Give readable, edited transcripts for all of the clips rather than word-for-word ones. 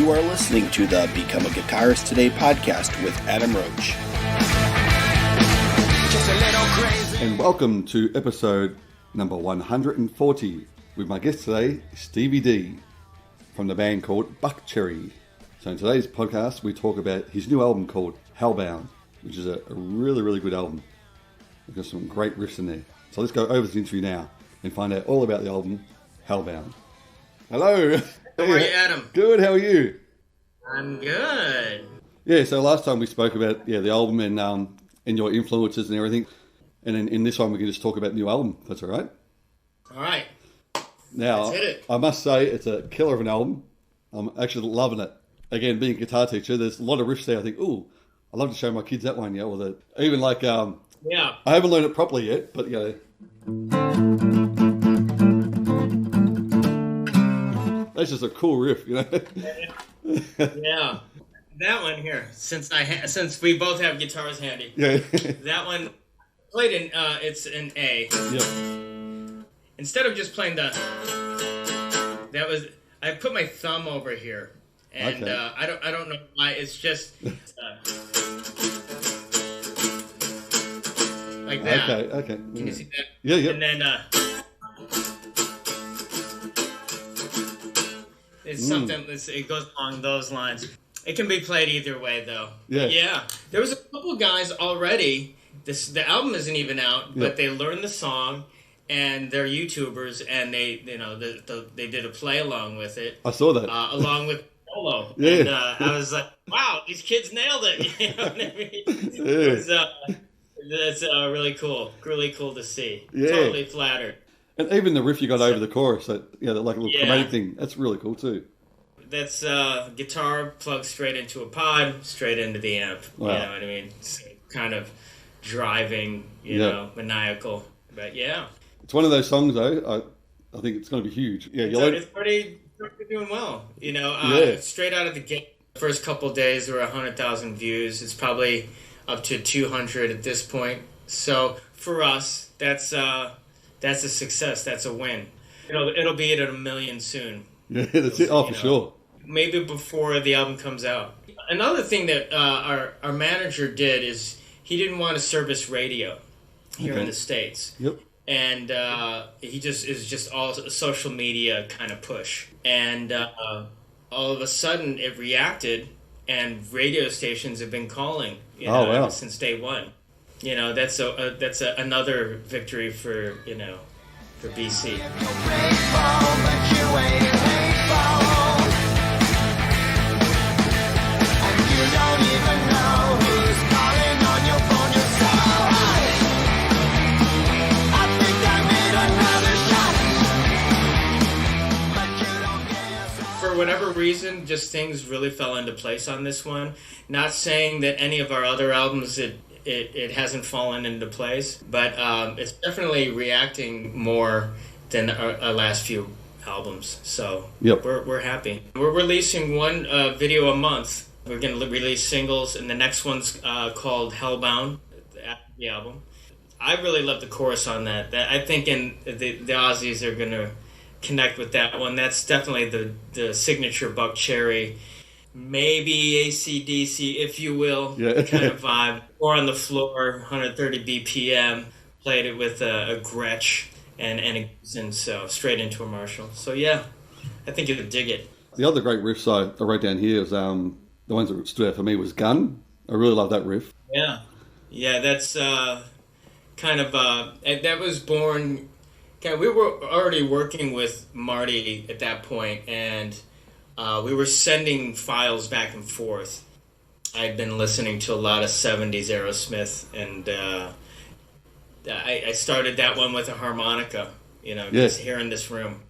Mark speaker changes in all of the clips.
Speaker 1: You are listening to the Become a Guitarist Today podcast with Adam Roach.
Speaker 2: And welcome to episode number 140 with my guest today, Stevie D, from the band called Buckcherry. So in today's podcast, we talk about his new album called Hellbound, which is a really, really good album. We've got some great riffs in there. So let's go over the interview now and find out all about the album Hellbound. Hello.
Speaker 3: How are you, Adam?
Speaker 2: Good, how are you?
Speaker 3: I'm good.
Speaker 2: Yeah, so last time we spoke about the album and your influences and everything. And in this one, we can just talk about the new album, if that's all right.
Speaker 3: All right.
Speaker 2: Now,
Speaker 3: Let's hit it.
Speaker 2: I must say, it's a killer of an album. I'm actually loving it. Again, being a guitar teacher, there's a lot of riffs there. I think, ooh, I'd love to show my kids that one, or even like,
Speaker 3: Yeah.
Speaker 2: I haven't learned it properly yet, but that's just a cool riff,
Speaker 3: Yeah. That one here, since we both have guitars handy.
Speaker 2: Yeah.
Speaker 3: That one played in it's an A.
Speaker 2: Yeah.
Speaker 3: Instead of just playing I put my thumb over here, and
Speaker 2: Okay.
Speaker 3: I don't know why. It's just like that.
Speaker 2: Okay.
Speaker 3: Can you see that?
Speaker 2: Yeah.
Speaker 3: And then it's something. It goes along those lines. It can be played either way, though.
Speaker 2: Yeah.
Speaker 3: Yeah. There was a couple guys already. The album isn't even out, but they learned the song, and they're YouTubers, and they did a play along with it.
Speaker 2: I saw that.
Speaker 3: Along with solo.
Speaker 2: Yeah.
Speaker 3: And I was like, wow, these kids nailed it. You know what I mean? That's really cool. Really cool to see.
Speaker 2: Yeah.
Speaker 3: Totally flattered.
Speaker 2: And even the riff you got over the chorus, like a little chromatic thing, that's really cool too.
Speaker 3: That's guitar plugged straight into a pod, straight into the amp.
Speaker 2: Wow.
Speaker 3: You know what I mean? So kind of driving, maniacal. But yeah.
Speaker 2: It's one of those songs, though. I think it's going to be huge. Yeah,
Speaker 3: It's pretty doing well. Straight out of the gate, the first couple of days there were 100,000 views. It's probably up to 200 at this point. So for us, that's a success. That's a win. It'll be at 1 million soon.
Speaker 2: Yeah, that's it. Oh, for sure.
Speaker 3: Maybe before the album comes out. Another thing that our manager did is he didn't want to service radio here in the States.
Speaker 2: Yep.
Speaker 3: And he just all a social media kind of push. And all of a sudden it reacted, and radio stations have been calling ever since day one. That's another victory for BC. For whatever reason, just things really fell into place on this one. Not saying that any of our other albums it hasn't fallen into place, but it's definitely reacting more than our last few albums. So we're happy. We're releasing one video a month. We're going to release singles, and the next one's called Hellbound, the album. I really love the chorus on that. I think the Aussies are going to connect with that one. That's definitely the signature Buckcherry, maybe AC/DC, if you will, kind of vibe. Or on the floor, 130 BPM, played it with a Gretsch and so straight into a Marshall. So yeah, I think you would dig it.
Speaker 2: The other great riffs I wrote down here is the ones that stood out for me was Gun. I really love that riff.
Speaker 3: Yeah, that's kind of that was born. We were already working with Marty at that point, and we were sending files back and forth. I'd been listening to a lot of 70s Aerosmith, and I started that one with a harmonica, just here in this room,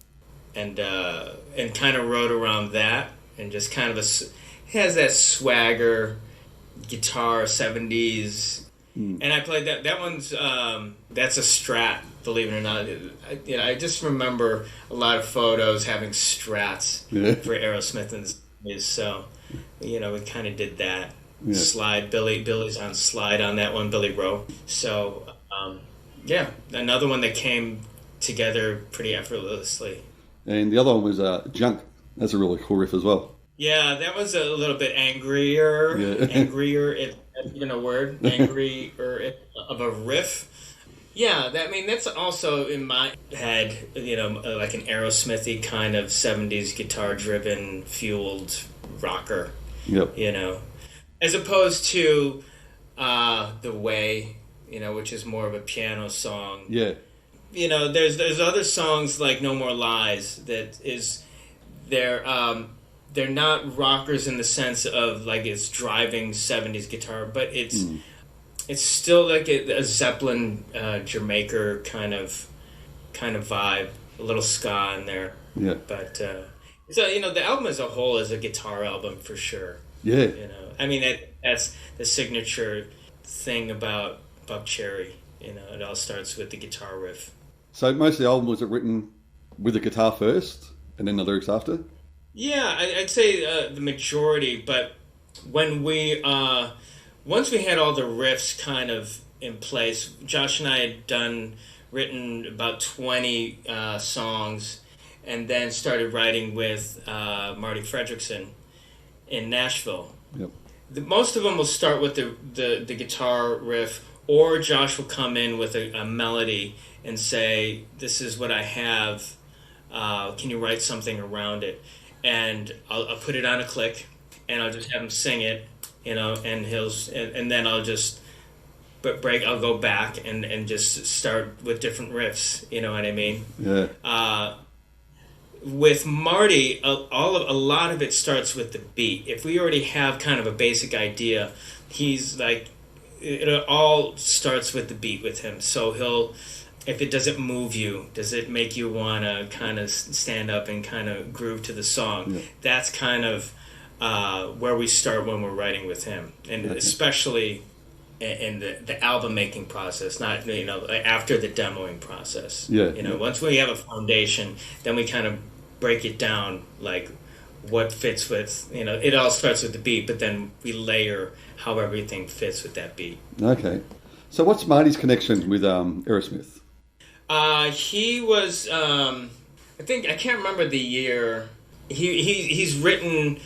Speaker 3: and kind of wrote around that, and just kind of it has that swagger guitar 70s. And I played that. That one's that's a Strat, believe it or not. I just remember a lot of photos having Strats for Aerosmith and so we kind of did that. Slide Billy's on slide on that one, Billy Rowe. So another one that came together pretty effortlessly.
Speaker 2: And the other one was Junk. That's a really cool riff as well.
Speaker 3: Yeah, that was a little bit angrier,
Speaker 2: Yeah.
Speaker 3: angrier, if that's even a word, angrier of a riff. Yeah, I mean that's also in my head, like an Aerosmithy kind of '70s guitar-driven, fueled rocker,
Speaker 2: Yep.
Speaker 3: you know, as opposed to The Way, which is more of a piano song.
Speaker 2: Yeah.
Speaker 3: There's other songs like No More Lies that is they're they're not rockers in the sense of like it's driving '70s guitar, but it's still like a Zeppelin, Jamaica kind of vibe, a little ska in there.
Speaker 2: Yeah.
Speaker 3: But so the album as a whole is a guitar album for sure.
Speaker 2: Yeah.
Speaker 3: I mean that's the signature thing about Buckcherry. It all starts with the guitar riff.
Speaker 2: So most of the album was it written with the guitar first and then the lyrics after?
Speaker 3: Yeah, I'd say the majority. But when we once we had all the riffs kind of in place, Josh and I had written about 20 songs, and then started writing with Marty Fredrickson in Nashville.
Speaker 2: Yep.
Speaker 3: Most of them will start with the guitar riff, or Josh will come in with a melody and say, "This is what I have. Can you write something around it?" And I'll put it on a click, and I'll just have him sing it, and then I'll just I'll go back and just start with different riffs. You know what I mean?
Speaker 2: Yeah.
Speaker 3: With Marty, a lot of it starts with the beat. If we already have kind of a basic idea, he's like, it all starts with the beat with him. So if it doesn't move you, does it make you want to kind of stand up and kind of groove to the song?
Speaker 2: Yeah.
Speaker 3: That's kind of where we start when we're writing with him, and especially in the album making process, not after the demoing process.
Speaker 2: Yeah.
Speaker 3: Once we have a foundation, then we kind of break it down, like what fits with it all starts with the beat, but then we layer how everything fits with that beat.
Speaker 2: Okay. So what's Marty's connection with Aerosmith?
Speaker 3: He was I can't remember the year. He's written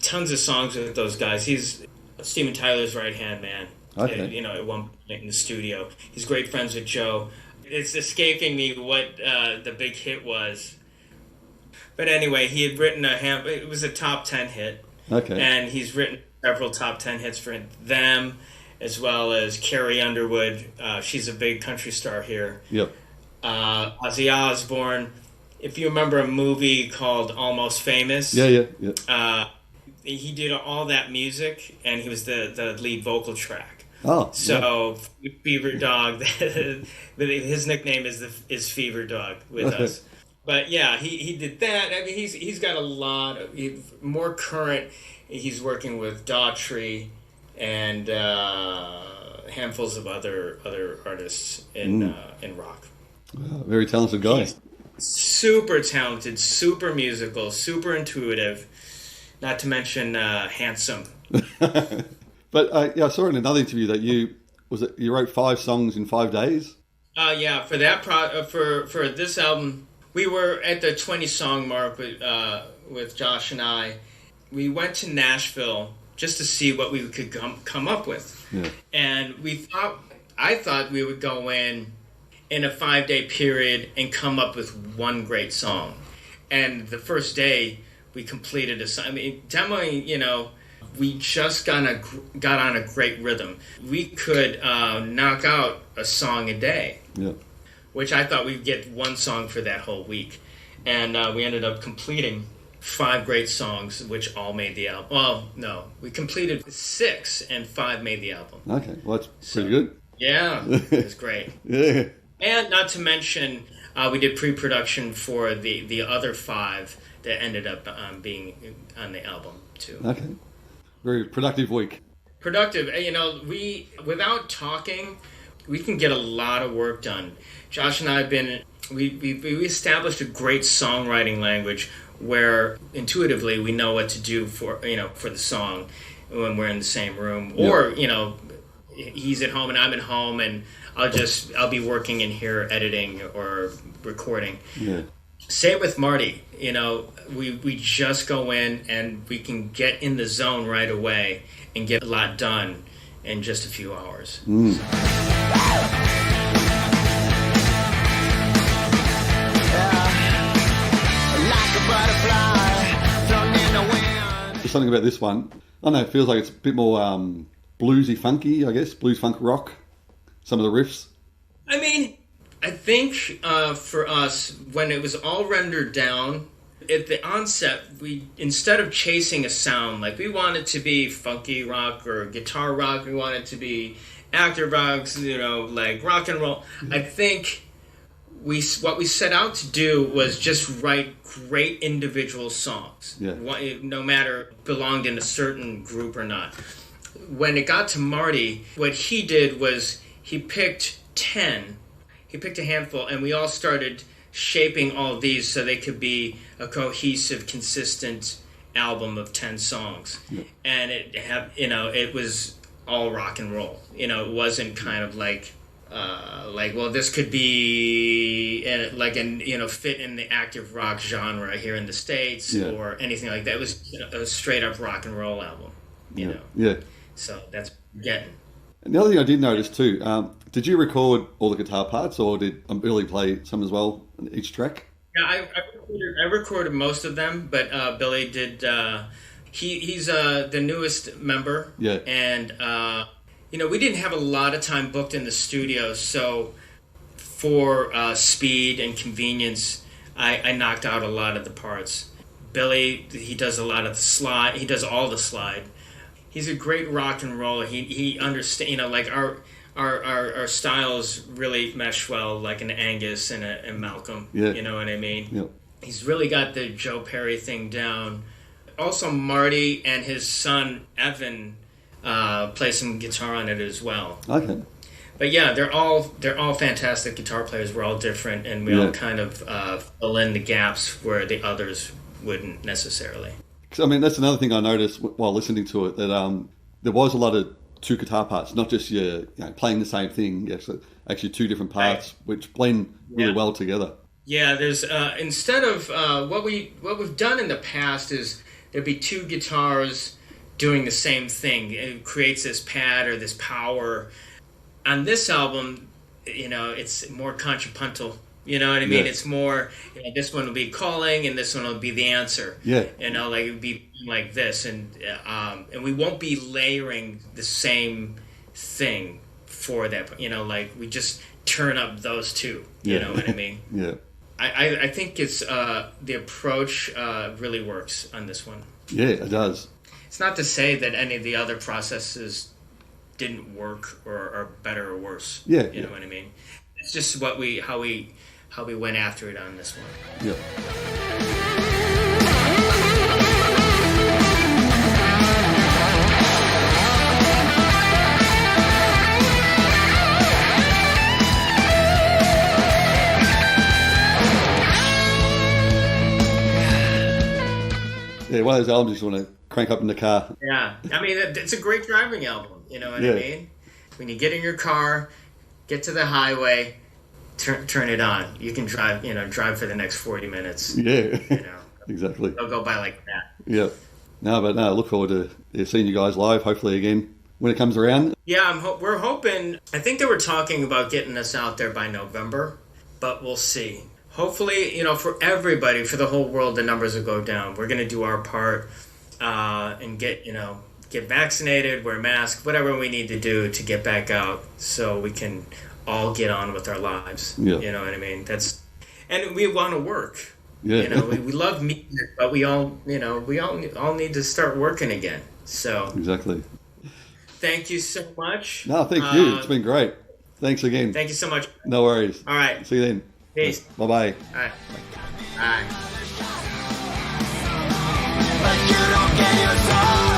Speaker 3: tons of songs with those guys. He's Steven Tyler's right hand man.
Speaker 2: Okay.
Speaker 3: At one point in the studio, he's great friends with Joe. It's escaping me what the big hit was, but anyway, he had written it was a top 10 hit.
Speaker 2: Okay.
Speaker 3: And he's written several top 10 hits for them, as well as Carrie Underwood. She's a big country star here.
Speaker 2: Yep.
Speaker 3: Ozzy Osbourne. If you remember a movie called Almost Famous.
Speaker 2: Yeah.
Speaker 3: He did all that music, and he was the lead vocal track.
Speaker 2: Oh.
Speaker 3: So yeah. Fever Dog, his nickname is Fever Dog with us. But yeah, he did that. I mean, he's got a lot of more current. He's working with Daughtry and handfuls of other artists in rock.
Speaker 2: Wow, very talented guy.
Speaker 3: He's super talented, super musical, super intuitive. Not to mention handsome.
Speaker 2: But I saw in another interview that you wrote 5 songs in 5 days.
Speaker 3: Yeah, for that for this album, we were at the 20 song mark with Josh and I. We went to Nashville just to see what we could come up with.
Speaker 2: Yeah.
Speaker 3: And I thought we would go in a 5-day period and come up with one great song. And the first day we completed a song. I mean, demoing, we just got on a great rhythm. We could knock out a song a day.
Speaker 2: Yeah.
Speaker 3: Which I thought we'd get one song for that whole week. And we ended up completing 5 great songs, which all made the album. Well, no, we completed 6 and 5 made the album.
Speaker 2: Okay, well, that's pretty good.
Speaker 3: Yeah, it was great.
Speaker 2: Yeah.
Speaker 3: And not to mention, we did pre-production for the other 5 that ended up being on the album, too.
Speaker 2: Okay. Very productive week.
Speaker 3: Productive. Without talking, we can get a lot of work done. Josh and I we established a great songwriting language where intuitively we know what to do for the song when we're in the same room.
Speaker 2: Yeah.
Speaker 3: Or, he's at home and I'm at home and I'll be working in here editing or recording.
Speaker 2: Yeah.
Speaker 3: Same with Marty. You know, we just go in and we can get in the zone right away and get a lot done in just a few hours.
Speaker 2: Mm. There's something about this one. I don't know, it feels like it's a bit more bluesy funky, I guess. Blues funk rock. Some of the riffs.
Speaker 3: I mean, I think for us, when it was all rendered down, at the onset, we, instead of chasing a sound, like we wanted to be funky rock or guitar rock, we wanted to be active rocks, you know, like rock and roll. I think what we set out to do was just write great individual songs, no matter belonged in a certain group or not. When it got to Marty, what he did was he picked a handful, and we all started shaping all of these so they could be a cohesive, consistent album of 10 songs. Yeah. And it was all rock and roll. You know, it wasn't kind of like, well, this could be fit in the active rock genre here in the States or anything like that. It was a straight up rock and roll album, you know. Yeah. So that's getting.
Speaker 2: And the other thing I did notice too, did you record all the guitar parts, or did Billy play some as well on each track?
Speaker 3: Yeah, I recorded most of them, but Billy did. He's the newest member.
Speaker 2: Yeah.
Speaker 3: And we didn't have a lot of time booked in the studio, so for speed and convenience, I knocked out a lot of the parts. Billy, he does a lot of the slide. He does all the slide. He's a great rock and roller. He understands, like our styles really mesh well, like an Angus and a Malcolm. Yeah. You know what I mean?
Speaker 2: Yep.
Speaker 3: He's really got the Joe Perry thing down. Also, Marty and his son Evan play some guitar on it as well.
Speaker 2: Okay.
Speaker 3: But yeah, they're all fantastic guitar players. We're all different, and we all kind of fill in the gaps where the others wouldn't necessarily.
Speaker 2: I mean, that's another thing I noticed while listening to it, that there was a lot of two guitar parts, not just playing the same thing. Actually two different parts, which blend really well together.
Speaker 3: Yeah, there's instead of what we've done in the past is there'd be two guitars doing the same thing. It creates this pad or this power. On this album, it's more contrapuntal. You know what I mean? Yeah. It's more, this one will be calling and this one will be the answer.
Speaker 2: Yeah.
Speaker 3: Like it would be like this. And we won't be layering the same thing for that. Like we just turn up those two. You know what I mean?
Speaker 2: Yeah.
Speaker 3: I think it's the approach really works on this one.
Speaker 2: Yeah, it does.
Speaker 3: It's not to say that any of the other processes didn't work or are better or worse.
Speaker 2: Yeah.
Speaker 3: You know what I mean? It's just how we went after it on this one.
Speaker 2: Yeah. Yeah, one of those albums you want to crank up in the car.
Speaker 3: Yeah, I mean, it's a great driving album, you know what I mean? When you get in your car, get to the highway, turn it on. You can drive for the next 40 minutes.
Speaker 2: Yeah, exactly.
Speaker 3: It'll go by like that.
Speaker 2: Yeah. No, look forward to seeing you guys live, hopefully again, when it comes around.
Speaker 3: Yeah, we're hoping. I think they were talking about getting us out there by November, but we'll see. Hopefully, for everybody, for the whole world, the numbers will go down. We're going to do our part and get vaccinated, wear masks, whatever we need to do to get back out so we can all get on with our lives.
Speaker 2: Yeah.
Speaker 3: You know what I mean? And we want to work.
Speaker 2: Yeah.
Speaker 3: We love music, but we all need to start working again. So
Speaker 2: exactly.
Speaker 3: Thank you so much.
Speaker 2: No, thank you. It's been great. Thanks again.
Speaker 3: Thank you so much.
Speaker 2: No worries.
Speaker 3: All right.
Speaker 2: See you then.
Speaker 3: Peace.
Speaker 2: Bye-bye.
Speaker 3: All right. Bye.
Speaker 4: But you don't get your soul.